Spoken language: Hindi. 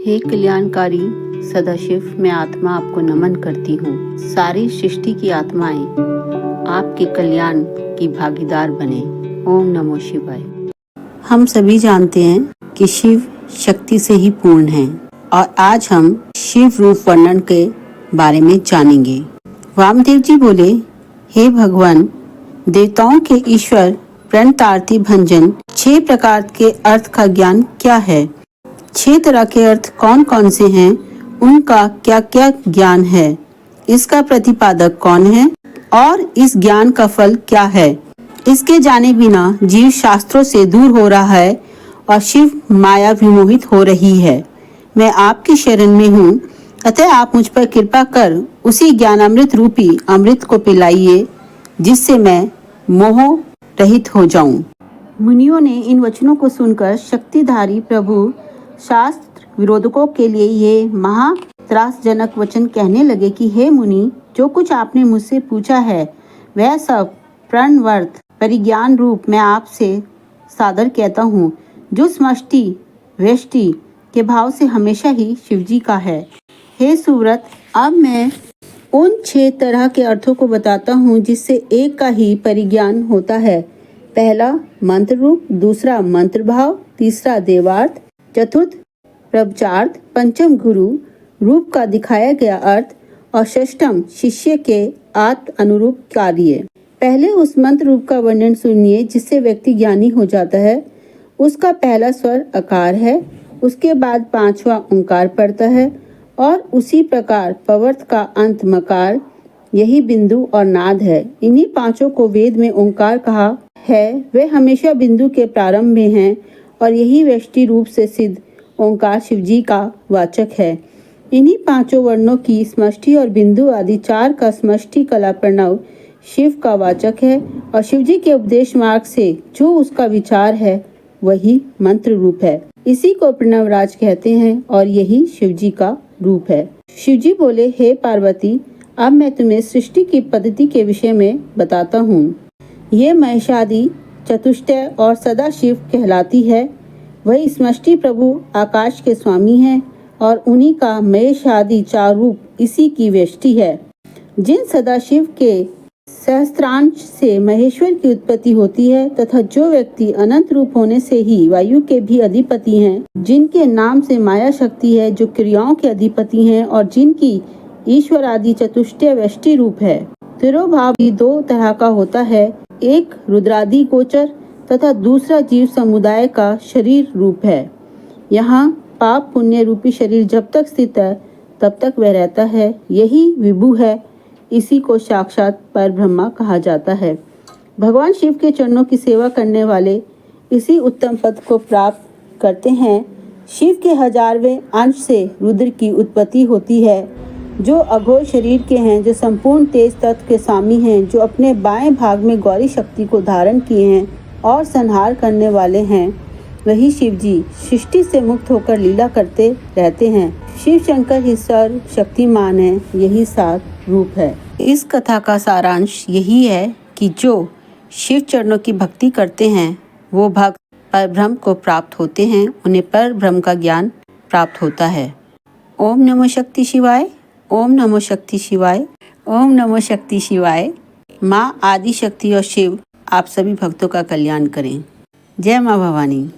हे कल्याणकारी सदाशिव, मैं आत्मा आपको नमन करती हूँ। सारी सृष्टि की आत्माएं आपके कल्याण की भागीदार बने। ओम नमो शिवाय। हम सभी जानते हैं कि शिव शक्ति से ही पूर्ण है और आज हम शिव रूप वर्णन के बारे में जानेंगे। वामदेव जी बोले, हे भगवान, देवताओं के ईश्वर प्रणतारती भंजन 6 प्रकार के अर्थ का ज्ञान क्या है? 6 तरह के अर्थ कौन कौन से हैं? उनका क्या क्या ज्ञान है? इसका प्रतिपादक कौन है और इस ज्ञान का फल क्या है? इसके जाने बिना जीव शास्त्रों से दूर हो रहा है और शिव माया विमोहित हो रही है। मैं आपकी शरण में हूँ, अतः आप मुझ पर कृपा कर उसी ज्ञानामृत रूपी अमृत को पिलाइए जिससे मैं मोह रहित हो जाऊं। मुनियों ने इन वचनों को सुनकर शक्तिधारी प्रभु शास्त्र विरोधकों के लिए ये महात्रासजनक वचन कहने लगे कि हे मुनि, जो कुछ आपने मुझसे पूछा है वह सब प्रणवर्त परिज्ञान रूप मैं आपसे सादर कहता हूँ, जो समष्टि व्यष्टि के भाव से हमेशा ही शिवजी का है। हे सुव्रत, अब मैं उन 6 तरह के अर्थों को बताता हूँ जिससे एक का ही परिज्ञान होता है। पहला मंत्र रूप, दूसरा मंत्र भाव, तीसरा देवार्थ, चतुर्थ प्रवचार्थ, पंचम गुरु रूप का दिखाया गया अर्थ और षष्ठम शिष्य के आत्म अनुरूप कार्य। पहले उस मंत्र रूप का वर्णन सुनिए जिससे व्यक्ति ज्ञानी हो जाता है। उसका पहला स्वर अकार है, उसके बाद 5वां ओंकार पड़ता है और उसी प्रकार पवर्त का अंत मकार, यही बिंदु और नाद है। इन्हीं 5 को वेद में ओंकार कहा है। वे हमेशा बिंदु के प्रारंभ में हैं और यही व्यष्टि रूप से सिद्ध ओंकार शिवजी का वाचक है। इन्हीं 5 वर्णों की समष्टि और बिंदु आदि 4 का समष्टि कला प्रणव शिव का वाचक है और शिवजी के उपदेश मार्ग से जो उसका विचार है वही मंत्र रूप है। इसी को प्रणवराज कहते हैं और यही शिवजी का रूप है। शिवजी बोले, हे पार्वती, अब मैं तुम्हें सृष्टि की पद्धति के विषय में बताता हूँ। ये महेशादि चतुष्टय और सदाशिव कहलाती है। वही समष्टि प्रभु आकाश के स्वामी हैं और उन्हीं का महेशादि 4 रूप इसी की व्यष्टि है। जिन सदाशिव के सहस्त्रांश से महेश्वर की उत्पत्ति होती है तथा जो व्यक्ति अनंत रूप होने से ही वायु के भी अधिपति हैं, जिनके नाम से माया शक्ति है जो क्रियाओं के अधिपति हैं और जिनकी ईश्वर आदि चतुष्टय व्यष्टि रूप है। तिरोभाव भी 2 तरह का होता है, एक रुद्रादि गोचर तथा दूसरा जीव समुदाय का शरीर रूप है। यहाँ पाप पुण्य रूपी शरीर जब तक स्थित है तब तक वह रहता है, यही विभु है। इसी को साक्षात परब्रह्मा कहा जाता है। भगवान शिव के चरणों की सेवा करने वाले इसी उत्तम पद को प्राप्त करते हैं। शिव के 1000वें अंश से रुद्र की उत्पत्ति होती है, जो अघोर शरीर के हैं, जो संपूर्ण तेज तत्व के स्वामी हैं, जो अपने बाएं भाग में गौरी शक्ति को धारण किए हैं और संहार करने वाले हैं। वही शिवजी सृष्टि से मुक्त होकर लीला करते रहते हैं। शिव शंकर ही सर्व शक्तिमान है, यही 7 रूप है। इस कथा का सारांश यही है कि जो शिव चरणों की भक्ति करते हैं वो भक्त परब्रह्म को प्राप्त होते हैं, उन्हें परब्रह्म का ज्ञान प्राप्त होता है। ओम नमो शक्ति शिवाय। ओम नमो शक्ति शिवाय। ओम नमो शक्ति शिवाय। माँ आदि शक्ति और शिव आप सभी भक्तों का कल्याण करें। जय माँ भवानी।